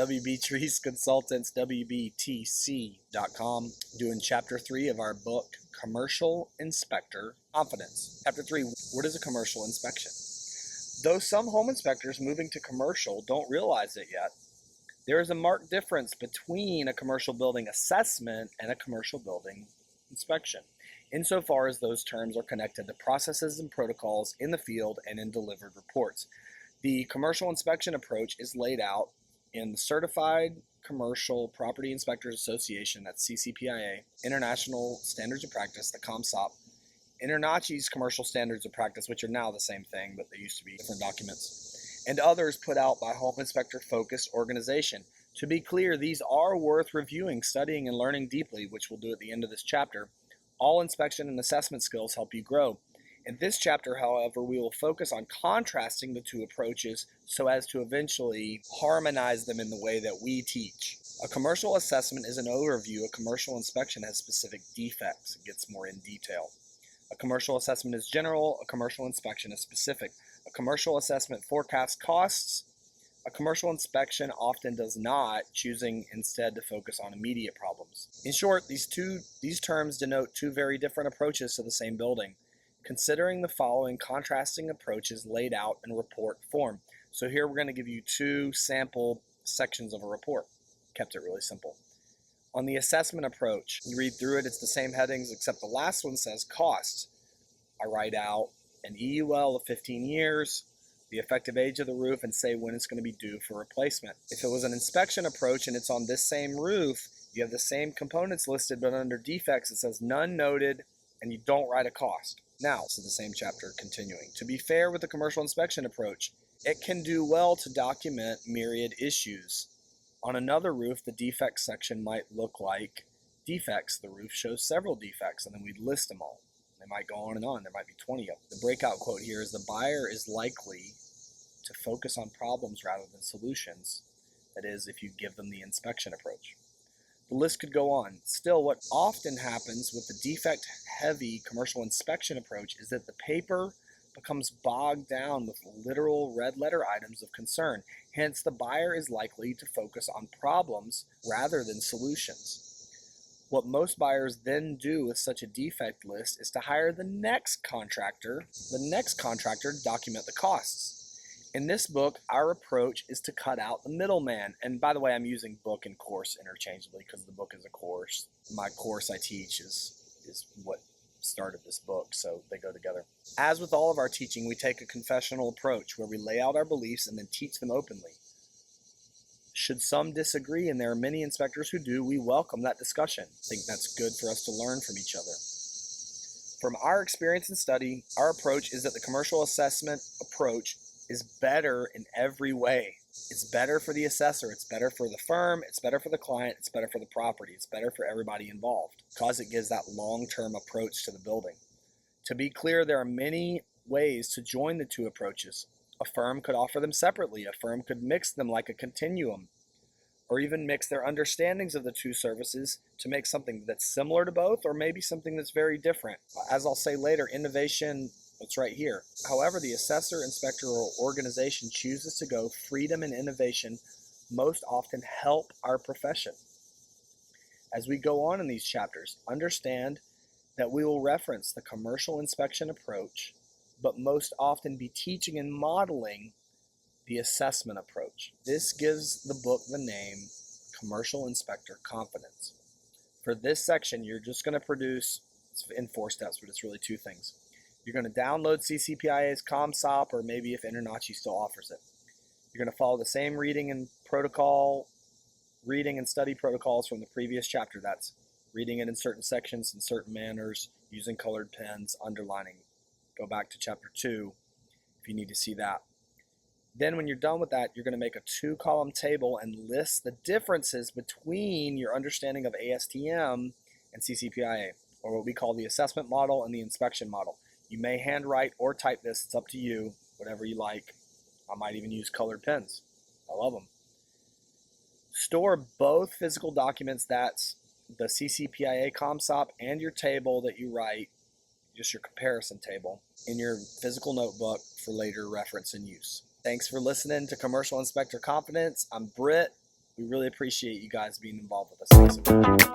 WB Trees Consultants, WBTC.com, doing Chapter 3 of our book, Commercial Inspector Confidence. Chapter 3, what is a commercial inspection? Though some home inspectors moving to commercial don't realize it yet, there is a marked difference between a commercial building assessment and a commercial building inspection, insofar as those terms are connected to processes and protocols in the field and in delivered reports. The commercial inspection approach is laid out in the Certified Commercial Property Inspectors Association, that's CCPIA, International Standards of Practice, the ComSOP, InterNACHI's Commercial Standards of Practice, which are now the same thing, but they used to be different documents, and others put out by Home Inspector Focused Organization. To be clear, these are worth reviewing, studying, and learning deeply, which we'll do at the end of this chapter. All inspection and assessment skills help you grow. In this chapter, however, we will focus on contrasting the two approaches so as to eventually harmonize them in the way that we teach. A commercial assessment is an overview. A commercial inspection has specific defects. It gets more in detail. A commercial assessment is general. A commercial inspection is specific. A commercial assessment forecasts costs. A commercial inspection often does not, choosing instead to focus on immediate problems. In short, these terms denote two very different approaches to the same building. Considering the following contrasting approaches laid out in report form. So here we're going to give you two sample sections of a report. Kept it really simple. On the assessment approach, you read through it, it's the same headings except the last one says costs. I write out an EUL of 15 years, the effective age of the roof, and say when it's going to be due for replacement. If it was an inspection approach and it's on this same roof, you have the same components listed, but under defects it says none noted, and you don't write a cost. Now, this is the same chapter continuing. To be fair with the commercial inspection approach, it can do well to document myriad issues. On another roof, the defects section might look like defects. The roof shows several defects, and then we'd list them all. They might go on and on. There might be 20 of them. The breakout quote here is the buyer is likely to focus on problems rather than solutions. That is, if you give them the inspection approach. The list could go on. Still, what often happens with the defect-heavy commercial inspection approach is that the paper becomes bogged down with literal red-letter items of concern. Hence, the buyer is likely to focus on problems rather than solutions. What most buyers then do with such a defect list is to hire the next contractor to document the costs. In this book, our approach is to cut out the middleman. And by the way, I'm using book and course interchangeably because the book is a course. My course I teach is what started this book, so they go together. As with all of our teaching, we take a confessional approach where we lay out our beliefs and then teach them openly. Should some disagree, and there are many inspectors who do, we welcome that discussion. I think that's good for us to learn from each other. From our experience and study, our approach is that the commercial assessment approach is better in every way. It's better for the assessor, it's better for the firm, it's better for the client, it's better for the property, it's better for everybody involved because it gives that long-term approach to the building. To be clear, there are many ways to join the two approaches. A firm could offer them separately, a firm could mix them like a continuum, or even mix their understandings of the two services to make something that's similar to both, or maybe something that's very different. As I'll say later, innovation, it's right here. However, the assessor, inspector, or organization chooses to go, freedom and innovation most often help our profession. As we go on in these chapters, understand that we will reference the commercial inspection approach, but most often be teaching and modeling the assessment approach. This gives the book the name Commercial Inspector Confidence. For this section, you're just going to produce, it's in 4 steps, but it's really 2 things. You're going to download CCPIA's ComSOP, or maybe if InterNACHI still offers it. You're going to follow the same reading and study protocols from the previous chapter. That's reading it in certain sections in certain manners, using colored pens, underlining. Go back to chapter 2 if you need to see that. Then when you're done with that, you're going to make a 2-column table and list the differences between your understanding of ASTM and CCPIA, or what we call the assessment model and the inspection model. You may handwrite or type this. It's up to you, whatever you like. I might even use colored pens. I love them. Store both physical documents, that's the CCPIA ComSOP and your table that you write, just your comparison table, in your physical notebook for later reference and use. Thanks for listening to Commercial Inspector Confidence. I'm Britt. We really appreciate you guys being involved with us.